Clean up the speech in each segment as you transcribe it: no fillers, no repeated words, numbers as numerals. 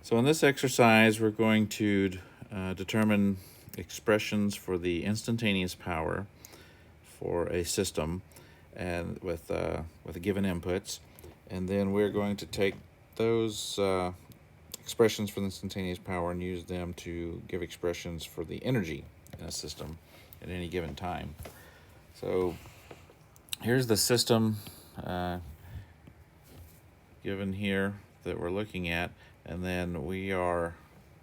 So in this exercise, we're going to determine expressions for the instantaneous power for a system and with given inputs. And then we're going to take those expressions for the instantaneous power and use them to give expressions for the energy in a system at any given time. So here's the system given here that we're looking at, and then we are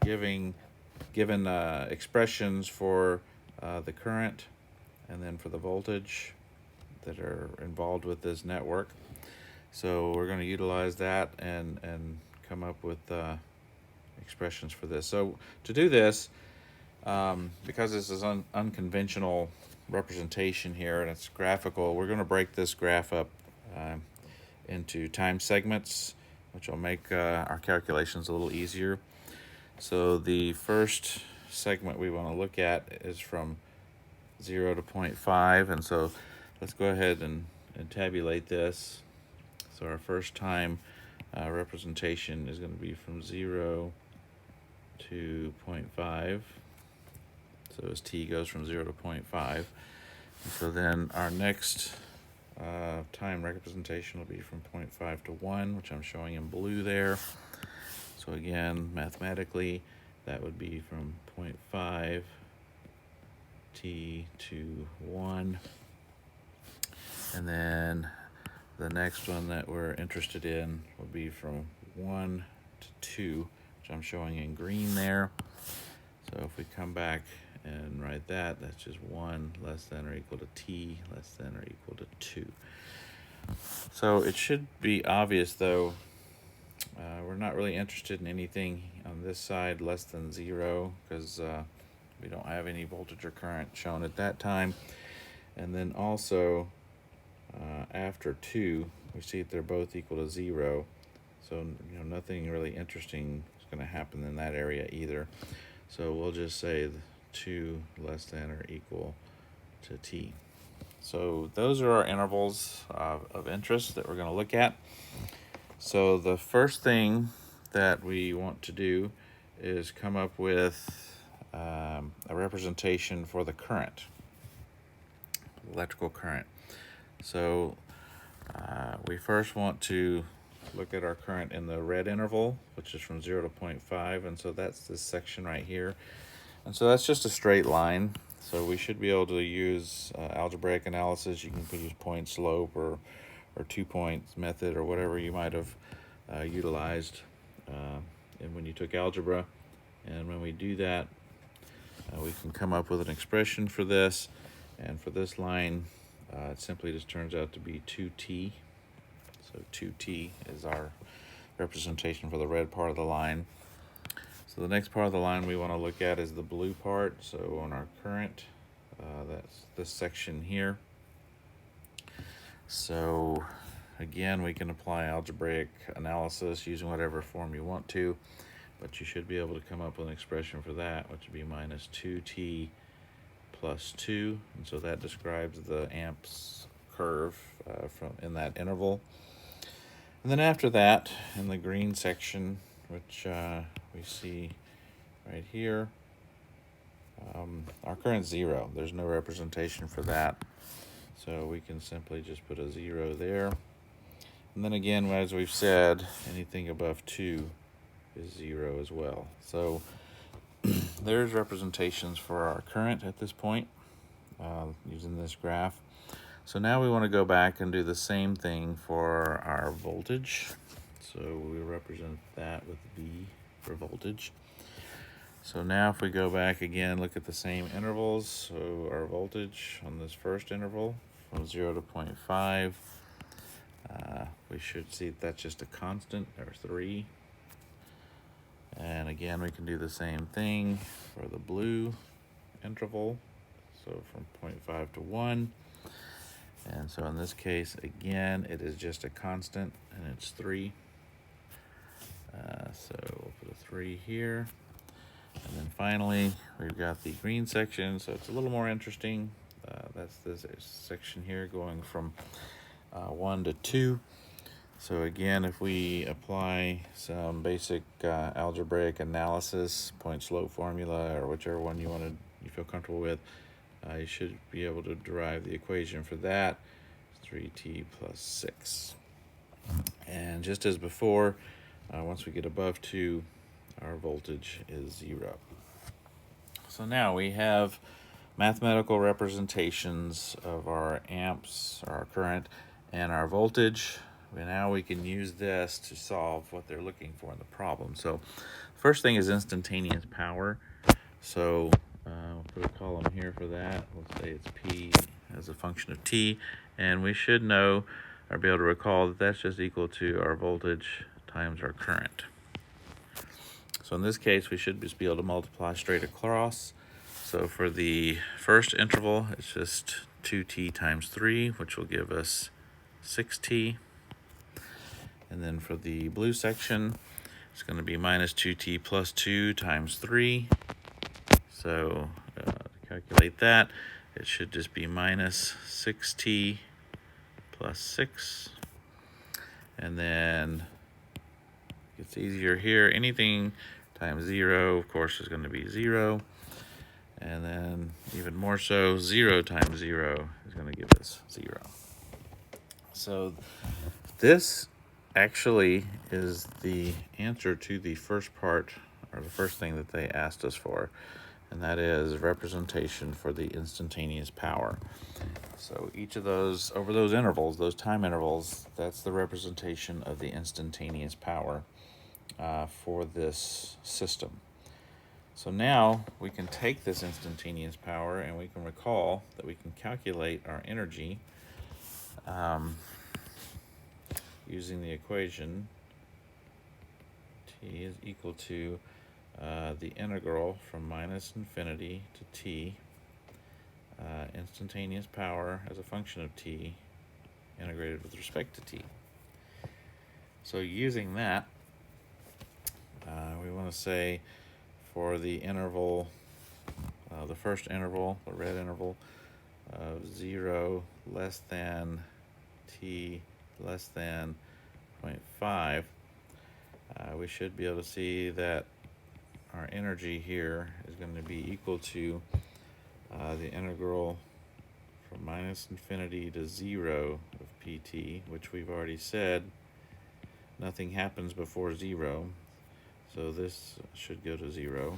given expressions for the current and then for the voltage that are involved with this network. So we're going to utilize that and come up with expressions for this. So to do this, because this is unconventional representation here and it's graphical, we're going to break this graph up into time segments, which will make our calculations a little easier. So the first segment we want to look at is from 0 to 0.5, and so let's go ahead and tabulate this. So our first time representation is going to be from 0 to 0.5. So as t goes from 0 to 0.5. So then our next time representation will be from 0.5 to 1, which I'm showing in blue there. So again, mathematically, that would be from 0.5 t to 1. And then the next one that we're interested in would be from 1 to 2, which I'm showing in green there. So if we come back and write that, that's just 1 less than or equal to t less than or equal to 2. So it should be obvious, though, we're not really interested in anything on this side less than 0 because we don't have any voltage or current shown at that time. And then also after 2, we see that they're both equal to 0. So nothing really interesting is going to happen in that area either. So we'll just say 2 less than or equal to t. So those are our intervals of interest that we're going to look at. So the first thing that we want to do is come up with a representation for the current, electrical current. So we first want to look at our current in the red interval, which is from 0 to 0.5, and so that's this section right here. And so that's just a straight line. So we should be able to use algebraic analysis. You can use point slope or 2 points method or whatever you might have utilized and when you took algebra. And when we do that, we can come up with an expression for this. And for this line, it simply just turns out to be 2t. So 2t is our representation for the red part of the line. So the next part of the line we want to look at is the blue part. So on our current, that's this section here. So again, we can apply algebraic analysis using whatever form you want to, but you should be able to come up with an expression for that, which would be minus 2t plus 2. And so that describes the amps curve from in that interval. And then after that, in the green section, which we see right here, our current's 0. There's no representation for that. So we can simply just put a 0 there. And then again, as we've said, anything above 2 is 0 as well. So there's representations for our current at this point using this graph. So now we want to go back and do the same thing for our voltage. So we represent that with V for voltage. So now if we go back again, look at the same intervals. So our voltage on this first interval from 0 to 0.5, we should see that's just a constant, or 3. And again, we can do the same thing for the blue interval. So from 0.5 to 1. And so in this case, again, it is just a constant, and it's 3. So we'll put a 3 here. And then finally, we've got the green section, so it's a little more interesting. That's this section here going from 1 to 2. So again, if we apply some basic algebraic analysis, point slope formula, or whichever one you feel comfortable with, you should be able to derive the equation for that. 3t plus 6. And just as before, once we get above 2, our voltage is 0. So now we have mathematical representations of our amps, our current, and our voltage. And now we can use this to solve what they're looking for in the problem. So first thing is instantaneous power. So we'll put a column here for that. We'll say it's P as a function of T. And we should know or be able to recall that that's just equal to our voltage times our current. So in this case, we should just be able to multiply straight across. So for the first interval, it's just 2t times 3, which will give us 6t. And then for the blue section, it's going to be minus 2t plus 2 times 3. So to calculate that, it should just be minus 6t plus 6. And then it gets easier here. Anything times 0, of course, is going to be 0. And then even more so, 0 times 0 is going to give us 0. So this actually is the answer to the first part, or the first thing that they asked us for, and that is representation for the instantaneous power. So each of those, over those intervals, those time intervals, that's the representation of the instantaneous power for this system. So now we can take this instantaneous power and we can recall that we can calculate our energy using the equation T is equal to the integral from minus infinity to T, instantaneous power as a function of T, integrated with respect to T. So using that, we want to say for the interval, the first interval, the red interval, of 0 less than t less than 0.5, we should be able to see that our energy here is going to be equal to the integral from minus infinity to 0 of pt, which we've already said nothing happens before 0. So this should go to 0.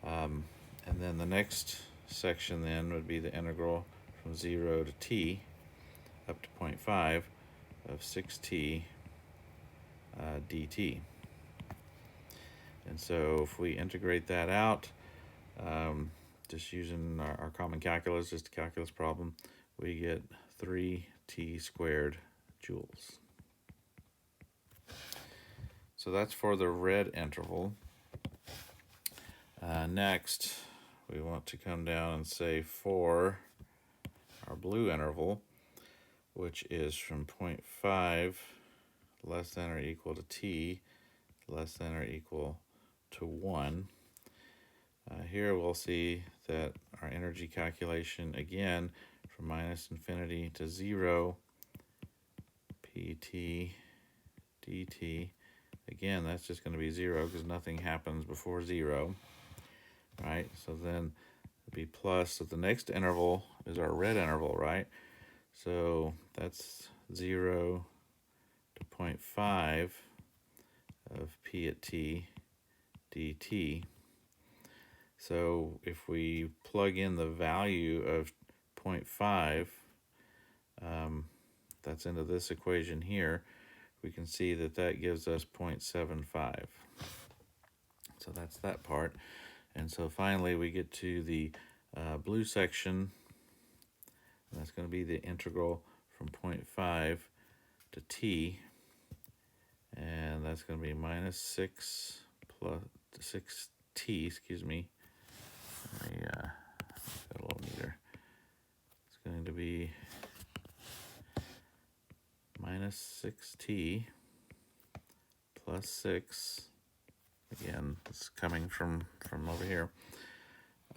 And then the next section then would be the integral from 0 to t up to 0.5 of 6t dt. And so if we integrate that out, just using our common calculus, just a calculus problem, we get 3t squared joules. So that's for the red interval. Next, we want to come down and say for our blue interval, which is from 0.5 less than or equal to t less than or equal to 1. Here we'll see that our energy calculation, again, from minus infinity to 0, pt dt. Again, that's just going to be 0 because nothing happens before 0. Right? So then it'll be plus. So the next interval is our red interval, right? So that's 0 to 0.5 of p at t dt. So if we plug in the value of 0.5, that's into this equation here, we can see that that gives us 0.75. So that's that part. And so finally we get to the blue section, and that's going to be the integral from 0.5 to t, and that's going to be minus 6 plus 6t, excuse me. Let me get a little neater. It's going to be minus 6t plus 6. Again, it's coming from over here.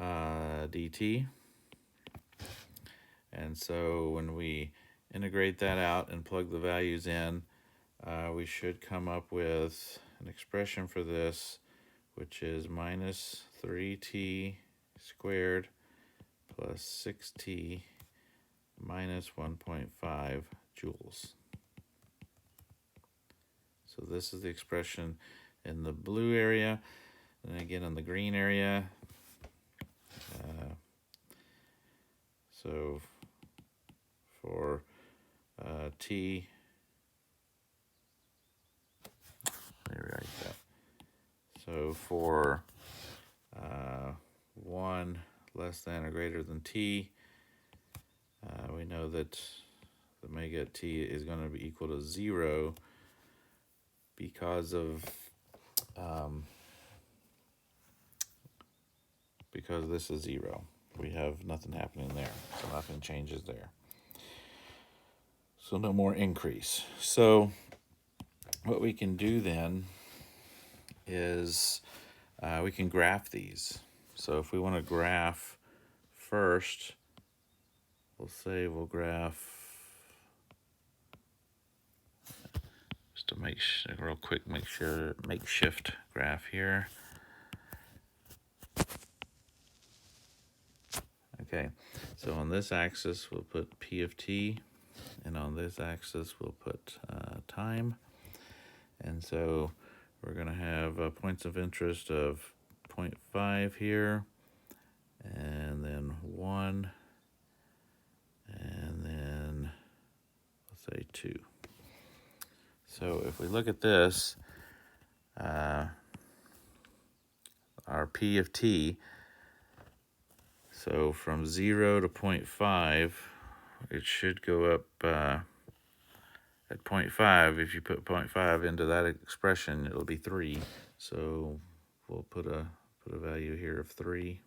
Dt. And so when we integrate that out and plug the values in, we should come up with an expression for this, which is minus 3t squared plus 6t minus 1.5 joules. So this is the expression in the blue area, and again in the green area. So for t, let me write that. So for 1 less than or greater than t, we know that the omega t is going to be equal to 0 because of because this is 0. We have nothing happening there, so nothing changes there. So no more increase. So what we can do then is we can graph these. So if we want to graph first, we'll say we'll graph, just to make real quick, makeshift graph here. Okay, so on this axis we'll put P of t, and on this axis we'll put time. And so we're going to have points of interest of 0.5 here, and then 1, and then let's say 2. So if we look at this, our P of t, so from 0 to 0.5, it should go up at 0.5. If you put 0.5 into that expression, it'll be 3. So we'll put a value here of 3.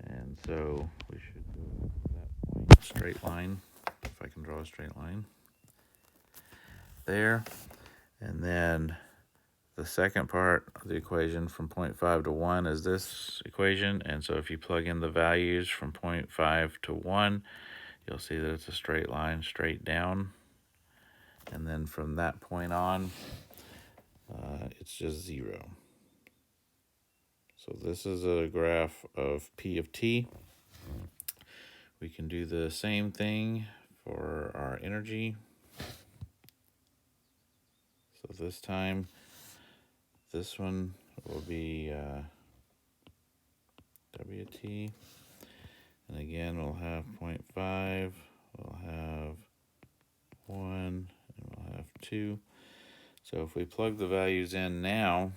And so we should go to that point, straight line, if I can draw a straight line there. And then the second part of the equation from 0.5 to 1 is this equation. And so if you plug in the values from 0.5 to 1, you'll see that it's a straight line straight down. And then from that point on, it's just 0. So this is a graph of P of t. We can do the same thing for our energy. So this time, this one will be WT. And again, we'll have 0.5, we'll have 1, and we'll have 2. So if we plug the values in now,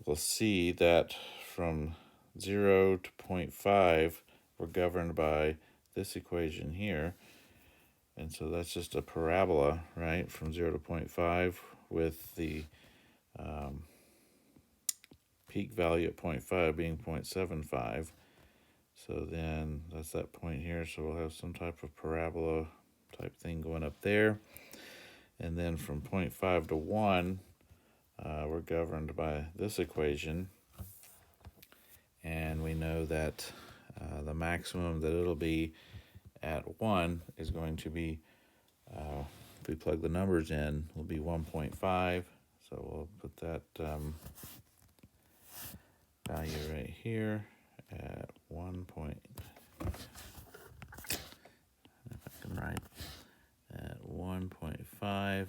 we'll see that from 0 to 0.5, we're governed by this equation here. And so that's just a parabola, right, from 0 to 0.5 with the peak value at 0.5 being 0.75. So then that's that point here. So we'll have some type of parabola type thing going up there. And then from 0.5 to 1, we're governed by this equation. And we know that the maximum that it'll be at 1 is going to be, if we plug the numbers in, will be 1.5. So we'll put that value right here at 1 point, if I can write, at 1.5.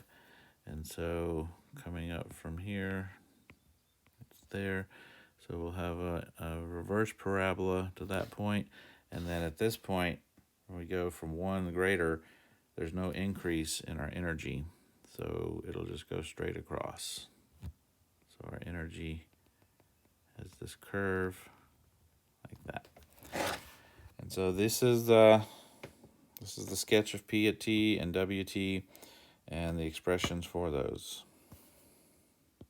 And so coming up from here, it's there. So we'll have a reverse parabola to that point. And then at this point, when we go from 1 greater, there's no increase in our energy. So it'll just go straight across. So our energy has this curve like that. And so this is the sketch of P at t and WT and the expressions for those.